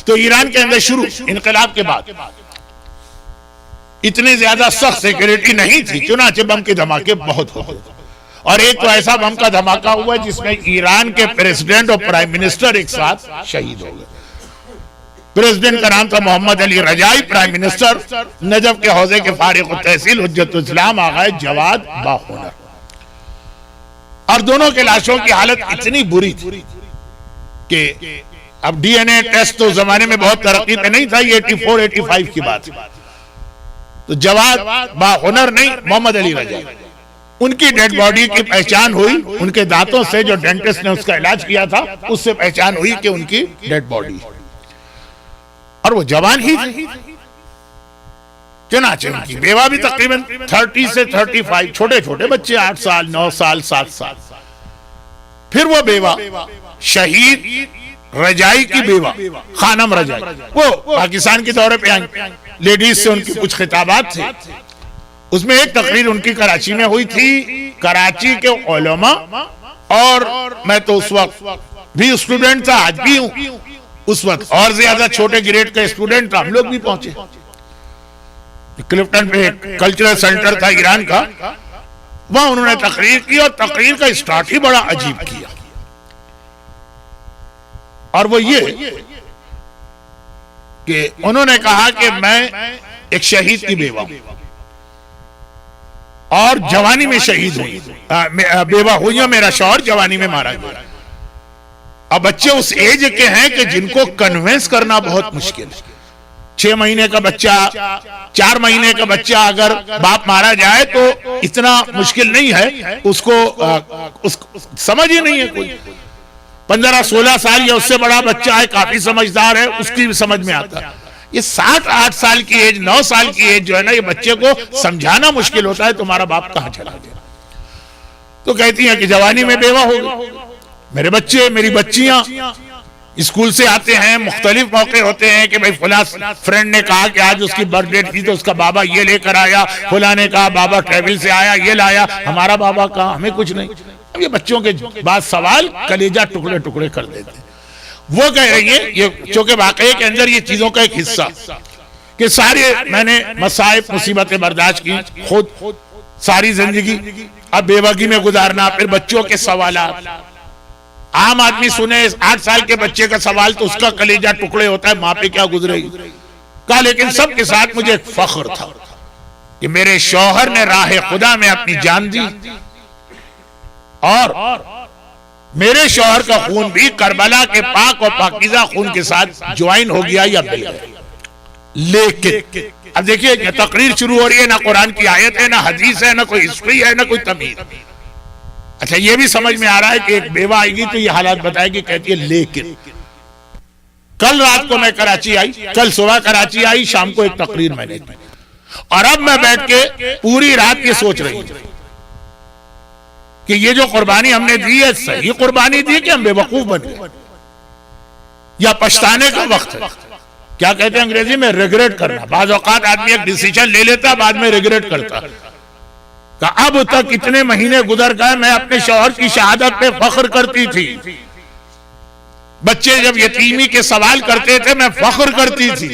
तो ईरान के अंदर शुरू इनकलाब के बाद इतनी ज्यादा सख्त सिक्योरिटी नहीं थी, चुनाचे बम के धमाके बहुत होते। और एक तो ऐसा बम का धमाका हुआ जिसमें ईरान के प्रेसिडेंट और प्राइम मिनिस्टर एक साथ शहीद हो गए। प्रेसिडेंट का नाम था मोहम्मद अली रजाई, प्राइम मिनिस्टर नजफ के हौजे के फारिग तहसील हुज्जतुल इस्लाम आगा जवाद बाखुनर। और दोनों के लाशों की हालत इतनी बुरी थी कि अब डीएनए टेस्ट तो जमाने में बहुत तरक्की पे नहीं था, ये 84-85 की बात। तो जवाद बाखुनर नहीं, मोहम्मद अली रजाई, उनकी डेड बॉडी की पहचान हुई। उनके दांतों से जो डेंटिस्ट ने उसका इलाज किया था उससे पहचान हुई कि उनकी डेड बॉडी, और वो जवान ही थी। चुनाचे उनकी बेवा भी तकरीबन 30 से 35, छोटे छोटे बच्चे, 8 साल 9 साल 7 साल। फिर वो बेवा शहीद रजाई की बेवा खानम रजाई, वो पाकिस्तान के दौरे पे आई, लेडीज से उनकी कुछ खिताबात थे। उसमें एक तकरीर उनकी कराची में हुई थी, कराची के उलमा, और मैं तो उस वक्त भी स्टूडेंट था, आज भी हूं, उस वक्त और ज्यादा छोटे ग्रेड का स्टूडेंट था, हम लोग भी पहुंचे। क्लिफ्टन पे कल्चरल सेंटर था ईरान का, वहां उन्होंने तकरीर की, और तकरीर का स्टार्ट ही बड़ा अजीब किया। और वो ये कि उन्होंने कहा कि मैं एक शहीद की बेवा हूं और जवानी में शहीद हुई, बेवा हुई है, मेरा शौहर जवानी में मारा गया। अब बच्चे उस एज के हैं कि जिनको कन्विंस करना बहुत मुश्किल है। 6 महीने का बच्चा, 4 महीने का बच्चा अगर बाप मारा जाए तो इतना मुश्किल नहीं है, उसको समझ ही नहीं है कोई। 15-16 साल या उससे बड़ा बच्चा है, काफी समझदार है, उसकी भी समझ में आता है। ये 7-8 साल की एज, 9 साल की एज जो है ना, ये बच्चे को समझाना मुश्किल होता है तुम्हारा बाप कहां चला गया। तो कहती हैं कि जवानी में बेवा हो गई। मेरे बच्चे, मेरी बच्चियां स्कूल से आते हैं, मुख्तलिफ मौके होते हैं कि भाई फुला फ्रेंड ने कहा कि आज उसकी बर्थडे थी तो उसका बाबा ये लेकर आया, फुला ने कहा बाबा ट्रेवल से आया, ये लाया, हमारा बाबा कहा, हमें कुछ नहीं। अब ये बच्चों के बाद सवाल कलेजा टुकड़े टुकड़े कर देते हैं। वो कह रही है, ये चूंकि वाकई के अंदर ये चीजों का एक हिस्सा कि सारे मैंने मसाइब मुसीबतें बर्दाश्त की खुद सारी जिंदगी, अब बेवगी में गुजारना, फिर बच्चों के सवाल। आम आदमी सुने 8 साल के बच्चे का सवाल तो उसका कलेजा टुकड़े होता है, माँ पे क्या गुजरेगी। कहा लेकिन सबके साथ मुझे एक फख्र था कि मेरे शौहर ने राह खुदा में अपनी जान दी, और मेरे शौहर का खून भी करबला के पाक और पाकीज़ा खून के साथ ज्वाइन हो गया या मिल गया। लेकिन अब देखिए तकरीर शुरू हो रही है, ना कुरान की आयत है, ना हदीस है, ना कोई हिस्ट्री है, ना कोई तमीज। अच्छा ये भी समझ में आ रहा है कि एक बेवा आएगी तो ये हालात बताएगी, कहती है लेकिन कल रात को मैं कराची आई, कल सुबह कराची आई, शाम को एक तकरीर मैंने की, और अब मैं बैठ के पूरी रात ये सोच रही हूं कि ये जो कुर्बानी हमने दी है सही कुर्बानी दी कि हम बेवकूफ बन गए, या पछताने का वक्त है। क्या कहते हैं अंग्रेजी में, रिग्रेट करना। बाज़ औक़ात आदमी एक डिसीजन ले लेता, बाद में रिग्रेट करता। अब तक इतने महीने गुजर गए, मैं अपने शौहर की शहादत पे फख्र करती थी, बच्चे जब यतीमी के सवाल करते थे मैं फख्र करती थी।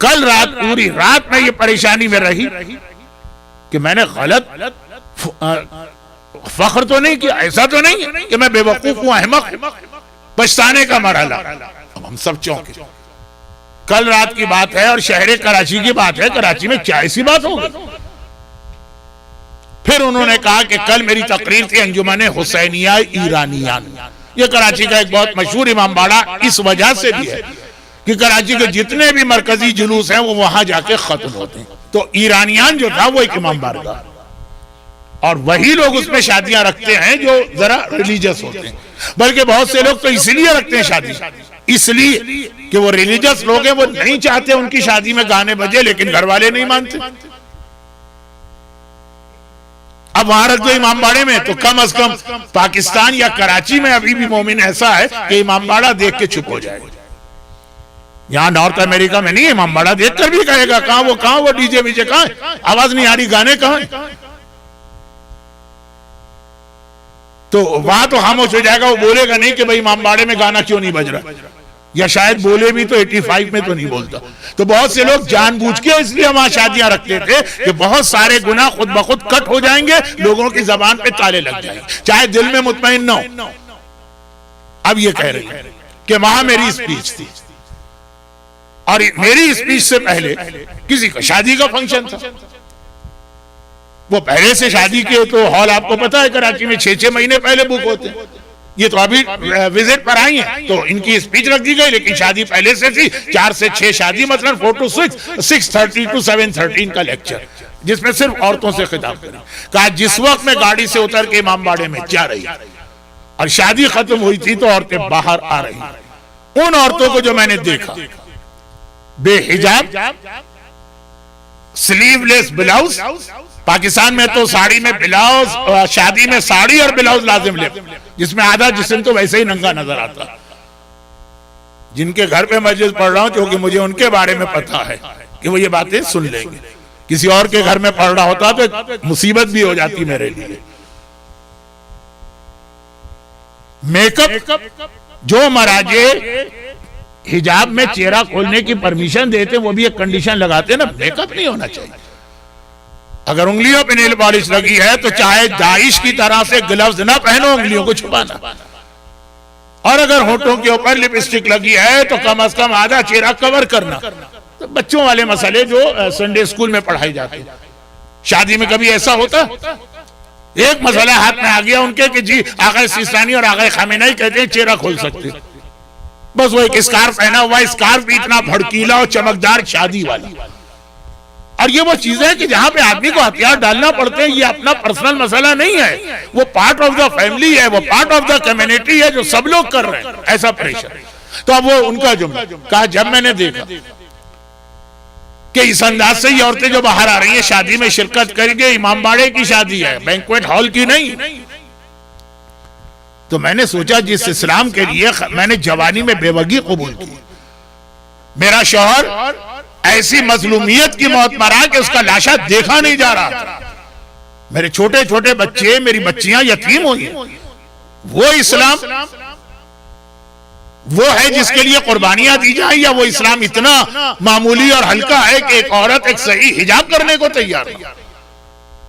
कल रात पूरी रात में ये परेशानी में रही कि मैंने गलत फख्र तो नहीं किया, ऐसा तो नहीं है कि मैं बेवकूफ हूं, अहमक। पछताने का मरहला। अब हम सब चौंके। कल रात की बात है और शहर कराची की बात है, कराची में क्या ऐसी बात हो गई। फिर उन्होंने कहा कि कल मेरी तकरीर थी अंजुमन हुसैनिया ईरानियान, ये कराची का एक बहुत मशहूर इमाम बाड़ा इस वजह से भी है कि कराची के जितने भी मरकजी जुलूस हैं वो वहां जाके खत्म होते हैं। तो ईरानियान जो था वो एक इमाम बारगाह, और वही लोग उसमें शादियां रखते हैं जो जरा रिलीजियस होते हैं। बल्कि बहुत से लोग तो इसलिए रखते हैं शादी, इसलिए कि वो रिलीजियस लोग हैं, वो नहीं चाहते उनकी शादी में गाने बजे, लेकिन घर वाले नहीं मानते। अब वहां रख दो इमामबाड़े में, तो कम से कम पाकिस्तान या कराची में अभी भी मोमिन ऐसा है कि इमामबाड़ा देख के चुप हो जाएगा। यहां नॉर्थ अमेरिका में नहीं, इमामबाड़ा देखकर भी कहेगा कहां वो डीजे वीजे कहां, आवाज नहीं आ रही, गाने कहां। तो वहां तो खामोश हो जाएगा, वो बोलेगा नहीं कि भाई इमामबाड़े में गाना क्यों नहीं बज रहा। या शायद बोले भी तो 85 में तो नहीं बोलता। तो बहुत से लोग जानबूझ के इसलिए वहां शादियां रखते थे कि बहुत सारे गुनाह खुद ब खुद कट हो जाएंगे, लोगों की जबान पे ताले लग जाएंगे, चाहे दिल में मुतमईन न हो। अब ये कह रही है कि वहां मेरी स्पीच थी और मेरी स्पीच से पहले किसी का शादी का फंक्शन था। वो पहले से शादी के तो हॉल आपको पता है कराची में 6-6 महीने पहले बुक होते हैं। ये तो अभी विजिट पर आई हैं तो इनकी स्पीच रख दी गई, लेकिन शादी पहले से थी। 4 से 6 शादी, मतलब 4 to 6, 6:30 to 7:13 का लेक्चर, जिसमें सिर्फ औरतों से खिताब करें। कहा जिस वक्त मैं गाड़ी से उतर के इमामबाड़े में जा रही और शादी खत्म हुई थी तो औरतें बाहर आ रही। उन औरतों को जो मैंने देखा, बेहिजाब, स्लीवलेस ब्लाउज, पाकिस्तान में तो साड़ी में ब्लाउज, शादी में साड़ी और ब्लाउज लाजिम ले, जिसमें आधा जिस्म तो वैसे ही नंगा नजर आता। जिनके घर पे मस्जिद पढ़ रहा हूं, क्योंकि मुझे उनके बारे में पता है कि वो ये बातें सुन लेंगे। किसी और के घर में पढ़ रहा होता तो मुसीबत भी हो जाती मेरे लिए। मेकअप, जो महाराजे हिजाब में चेहरा खोलने की परमिशन देते, वो भी एक कंडीशन लगाते ना, मेकअप नहीं होना चाहिए। अगर उंगलियों पे नेल पॉलिश लगी है तो चाहे दाइश की तरह से ग्लव्स ना पहनो, उंगलियों को छुपाना। और अगर होठों के ऊपर लिपस्टिक लगी है तो कम से कम आधा चेहरा कवर करना। तो बच्चों वाले मसले जो संडे स्कूल में पढ़ाई जाते हैं, शादी में कभी ऐसा होता? एक मसला हाथ में आ गया उनके कि जी आगा सिस्तानी और आगा खामेनी कहते हैं चेहरा खोल सकते, बस वो एक स्कार्फ पहना हुआ, स्कार्फ भी इतना भड़कीला और चमकदार, शादी वाली। और ये वो चीजें हैं कि जहां पे आदमी को हथियार डालना पड़ते हैं। ये अपना पर्सनल मसला नहीं है, वो पार्ट ऑफ द फैमिली है, वो पार्ट ऑफ द कम्युनिटी है जो सब लोग कर रहे हैं, ऐसा प्रेशर। तो अब वो उनका जुमला कहा, जब मैंने देखा कि इस अंदाज से ये औरतें जो बाहर आ रही है शादी में शिरकत करेंगे, इमामबाड़े की शादी है, बैंक्वेट हॉल की नहीं, तो मैंने सोचा जिस इस्लाम के लिए मैंने जवानी में बेवगी कबूल की, मेरा शौहर ऐसी मजलूमियत की मौत मरा कि उसका लाशा देखा नहीं जा रहा था, मेरे छोटे छोटे बच्चे, मेरी बच्चियां यतीम हुई, वो इस्लाम वो है जिसके लिए कुर्बानियां दी जाए, या वो इस्लाम इतना मामूली और हल्का है कि एक औरत एक सही हिजाब करने को तैयार है?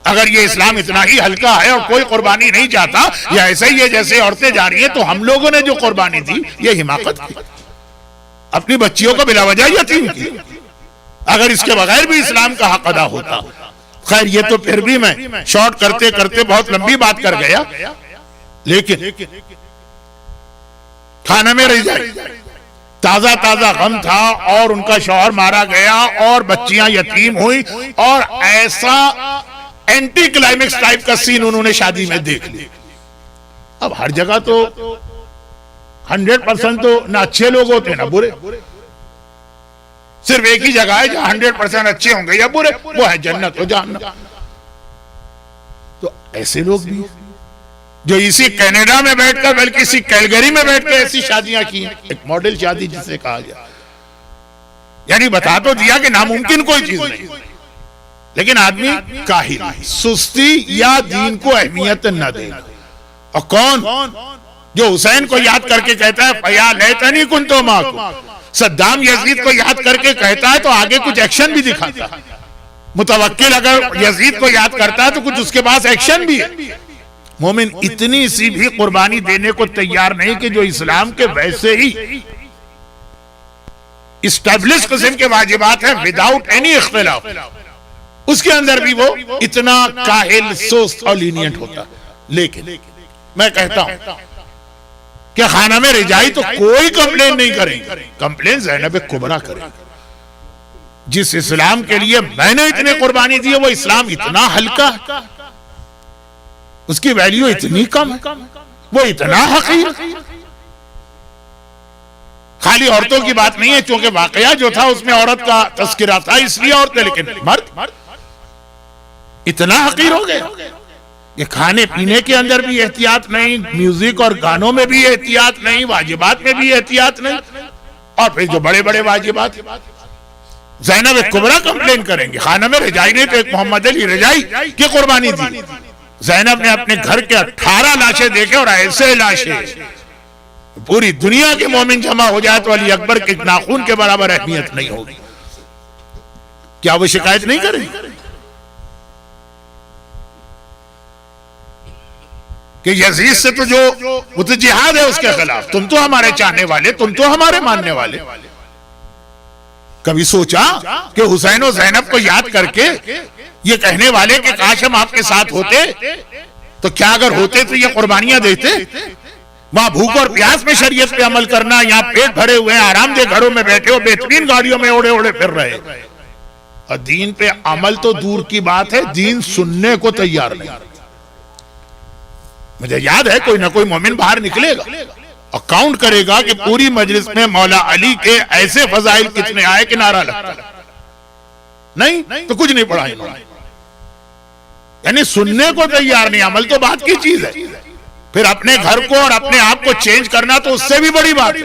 अगर ये इस्लाम इतना ही हल्का है और कोई कुर्बानी नहीं चाहता, या ऐसे ही है जैसे औरतें जा रही हैं, तो हम लोगों ने जो कुर्बानी दी ये हिमाकत की, अपनी बच्चियों को बिलावजह यतीम की। अगर इसके बगैर भी इस्लाम का हक अदा होता। खैर ये तो फिर भी मैं शॉर्ट करते करते बहुत लंबी बात कर गया, लेकिन खाना में रह जाए, ताजा ताजा गम था और उनका शौहर मारा गया और बच्चियां यतीम हुई, और ऐसा एंटी क्लाइमेक्स टाइप का सीन उन्होंने शादी में देख लिया। अब हर जगह तो 100% तो ना अच्छे लोग होते ना बुरे, सिर्फ एक ही जगह है जहां 100% अच्छे होंगे या बुरे, वो है जन्नत और जहन्नम। तो ऐसे लोग भी जो इसी कनाडा में बैठकर, बल्कि इसी कैलगरी में बैठकर ऐसी शादियां की हैं, एक मॉडल शादी जिसे कहा गया, यानी बता तो दिया कि नामुमकिन कोई चीज नहीं, लेकिन आदमी काहिल, सुस्ती या दीन को अहमियत न देना। और कौन जो हुसैन को याद करके कहता है फया लैतनी कुंतो माकू, सद्दाम यजीद को याद करके कहता है तो आगे कुछ एक्शन भी दिखाता है। मुतवक्किल अगर यजीद को याद करता है तो कुछ उसके पास एक्शन भी है। मोमिन इतनी सी भी कुर्बानी देने को तैयार नहीं कि जो इस्लाम के वैसे ही इस्टेब्लिश किस्म के वाजिबात हैं विदाउट एनी इख्तिलाफ, उसके अंदर भी वो इतना काहिल, सुस्त और लीनियंट होता। लेकिन मैं कहता हूं कि खाना में रिजाई तो कोई कंप्लेन नहीं करेंगे, कंप्लेन ज़ैनब कुबरा करेंगे। जिस इस्लाम के लिए मैंने इतनी कुर्बानी दी है वो इस्लाम इतना हल्का है, उसकी वैल्यू इतनी कम है, वो इतना हकीर। खाली औरतों की बात नहीं है, क्योंकि वाकया जो था उसमें औरत का तस्करा था इसलिए औरतें, लेकिन मर्द इतना हकीर हो गया कि खाने पीने के अंदर भी एहतियात नहीं, म्यूजिक और गानों में भी एहतियात नहीं, वाजिबात में भी एहतियात नहीं, और फिर जो बड़े बड़े वाजिबात। ज़ैनब कुबरा कंप्लेन करेंगे खाना में रजाई नहीं, तो एक मोहम्मद अली रजाई की कुर्बानी दी। ज़ैनब ने अपने घर के 18 लाशें देखे और ऐसे लाशें पूरी दुनिया के मोमिन जमा हो जाए तो अली अकबर के नाखून के बराबर अहमियत नहीं होगी। क्या वो शिकायत नहीं करेंगे कि यजीद से तो जो वो तो जिहाद है उसके खिलाफ, तुम तो हमारे चाहने वाले, तुम तो हमारे मानने वाले। कभी सोचा कि हुसैन और ज़ैनब को याद करके ये कहने वाले कि काश हम आपके साथ होते, तो क्या अगर होते तो ये कुर्बानियां देते? वहां भूख और प्यास में शरीयत पे अमल करना, यहाँ पेट भरे हुए आरामदेह घरों में बैठे हो, बेहतरीन गाड़ियों में ओढ़े ओढ़े फिर रहे, और दीन पे अमल तो दूर की बात है, दीन सुनने को तैयार नहीं। मुझे याद है कोई ना कोई मोमिन बाहर निकलेगा और काउंट करेगा कि पूरी मजलिस में मौला अली के ऐसे फजाइल कितने आए कि नारा लगता नहीं तो कुछ नहीं पढ़ा इन्होंने। यानी सुनने को तैयार नहीं, अमल तो बात की चीज है, फिर अपने घर को और अपने आप को चेंज करना तो उससे भी बड़ी बात है।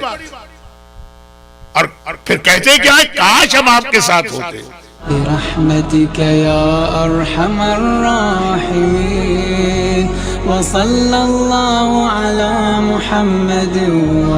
और फिर कहते क्या है, काश हम आपके साथ होते। बिरहमतिक या अरहमर राहिमीन व सल्लल्लाहु अला मुहम्मद व